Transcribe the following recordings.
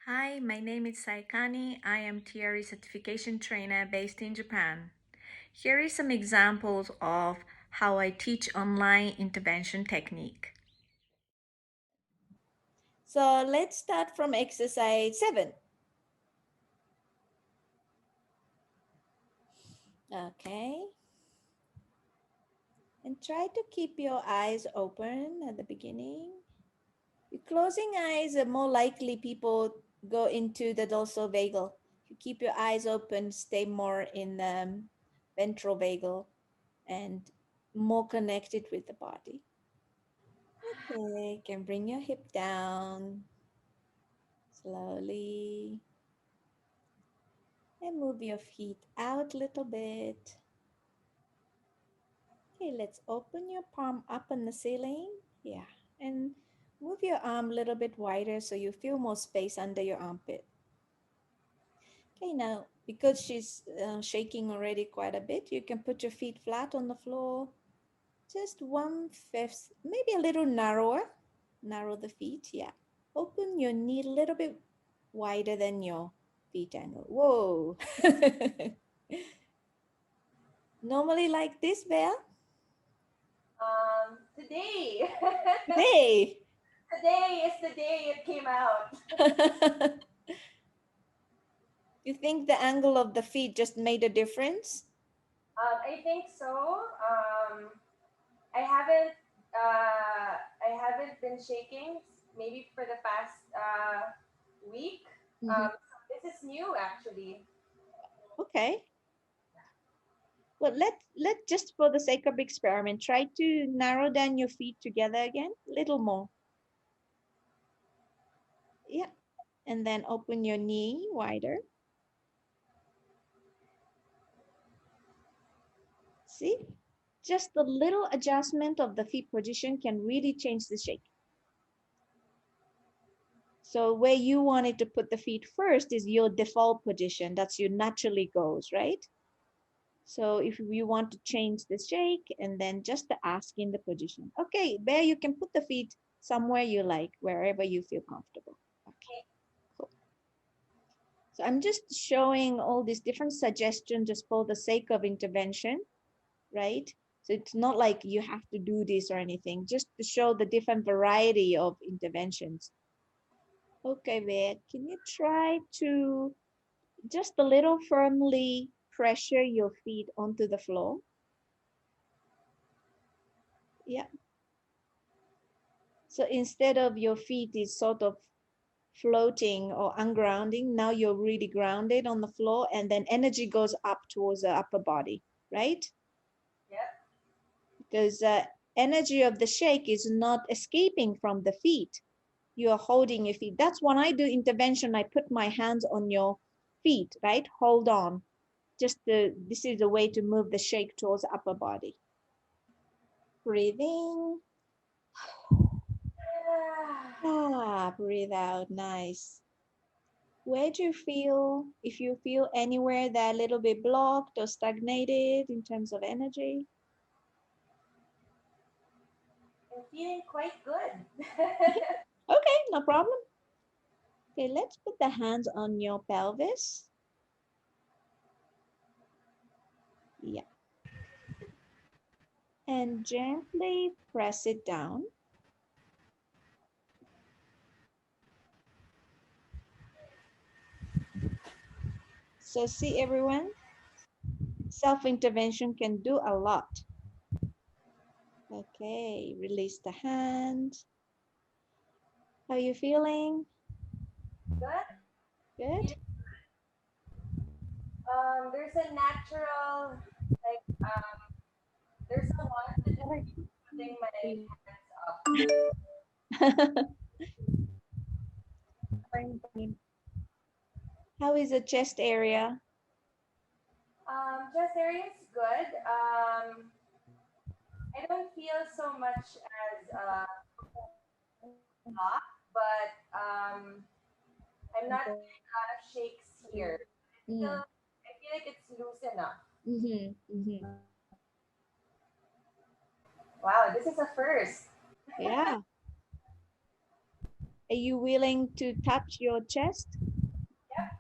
Hi, my name is Sae Kani. I am TRE certification trainer based in Japan. Here is some examples of how I teach online intervention technique. So let's start from exercise 7. Okay. And try to keep your eyes open at the beginning. With closing eyes, more likely people go into the dorsal vagal. If you keep your eyes open, stay more in ventral vagal and more connected with the body. Okay, can bring your hip down slowly and move your feet out a little bit. Okay, let's open your palm up on the ceiling. Yeah, and move your arm a little bit wider so you feel more space under your armpit. Okay, now because she's shaking already quite a bit, you can put your feet flat on the floor. Just 1/5, maybe a little narrower. Narrow the feet, yeah. Open your knee a little bit wider than your feet angle. Whoa. Normally like this, Belle? Today. Hey! Today is the day it came out. You think the angle of the feet just made a difference? I think so. I haven't I haven't been shaking maybe for the past week. Mhm. So this is new actually. Okay. Well, let just for the sake of experiment, try to narrow down your feet together again, little more. Yeah. And then open your knee wider. See? Just the little adjustment of the feet position can really change the shape. So where you wanted to put the feet first is your default position. That's your naturally goes, right? So if you want to change the shake and then just the ask in the position. Okay, Bear, you can put the feet somewhere you like, wherever you feel comfortable. Okay, cool. So I'm just showing all these different suggestions just for the sake of intervention, right? So it's not like you have to do this or anything, just to show the different variety of interventions. Okay, Bear, can you try to just a little firmly pressure your feet onto the floor? Yeah. So instead of your feet is sort of floating or ungrounding, now you're really grounded on the floor and then energy goes up towards the upper body, right? Yep. Because energy of the shake is not escaping from the feet. You are holding your feet. That's when I do intervention, I put my hands on your feet, right? Hold on. This is a way to move the shake towards the upper body. Breathing. Ah, breathe out. Nice. Where do you feel, if you feel anywhere that a little bit blocked or stagnated in terms of energy? I'm feeling quite good. Okay, no problem. Okay, let's put the hands on your pelvis. Yeah. And gently press it down. So see everyone, self-intervention can do a lot. Okay, release the hand. How are you feeling? Good. Good? Feel- there's a natural like there's a want to just keep putting my hands up. How is the chest area? Chest area is good. I don't feel so much as block, but I'm not feeling a lot of shakes here. Mm. I feel like it's loose enough. Mm-hmm. Mm-hmm. Wow, this is a first. Yeah. Are you willing to touch your chest? Yep.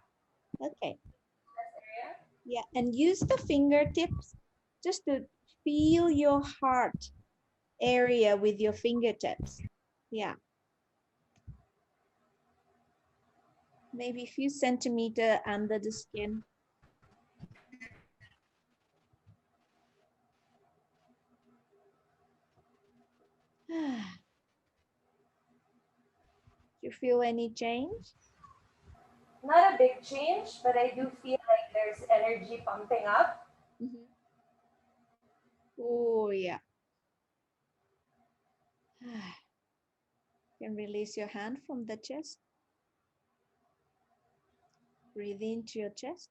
Okay. Chest area. Yeah, and use the fingertips just to feel your heart area with your fingertips. Yeah. Maybe a few centimeters under the skin. Do you feel any change? Not a big change, but I do feel like there's energy pumping up. Mhm. Oh, yeah. You can release your hand from the chest. Breathe into your chest.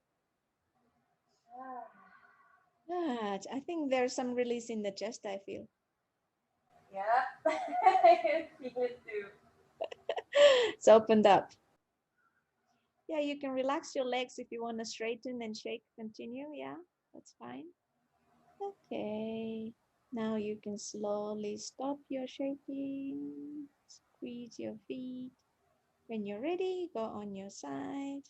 I think there's some release in the chest, I feel. Yeah, I can feel it too. It's opened up. Yeah, you can relax your legs if you want to straighten and shake. Continue. Yeah, that's fine. Okay. Now you can slowly stop your shaking. Squeeze your feet. When you're ready, go on your side.